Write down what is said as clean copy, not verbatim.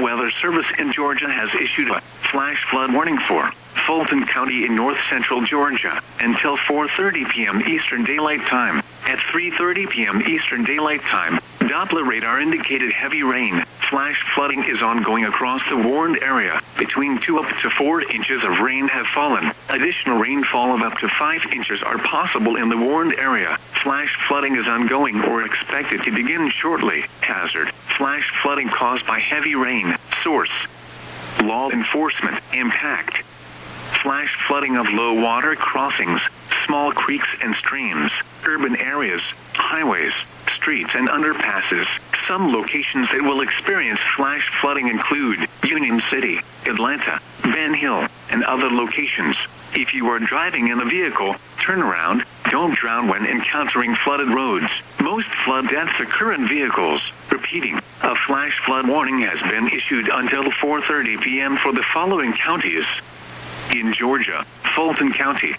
Weather Service in Georgia has issued a flash flood warning for Fulton County in north-central Georgia until 4:30 p.m. Eastern Daylight Time. At 3:30 p.m. Eastern Daylight Time, Doppler radar indicated heavy rain. Flash flooding is ongoing across the warned area. Between 2 up to 4 inches of rain have fallen. Additional rainfall of up to 5 inches are possible in the warned area. Flash flooding is ongoing or expected to begin shortly. Hazard: flash flooding caused by heavy rain. Source: law enforcement. Impact: flash flooding of low water crossings, small creeks and streams, urban areas, highways, streets and underpasses. Some locations that will experience flash flooding include Union City, Atlanta, Ben Hill, and other locations. If you are driving in a vehicle, turn around. Don't drown when encountering flooded roads. Most flood deaths occur in vehicles. Repeating, a flash flood warning has been issued until 4:30 p.m. for the following counties. In Georgia, Fulton County,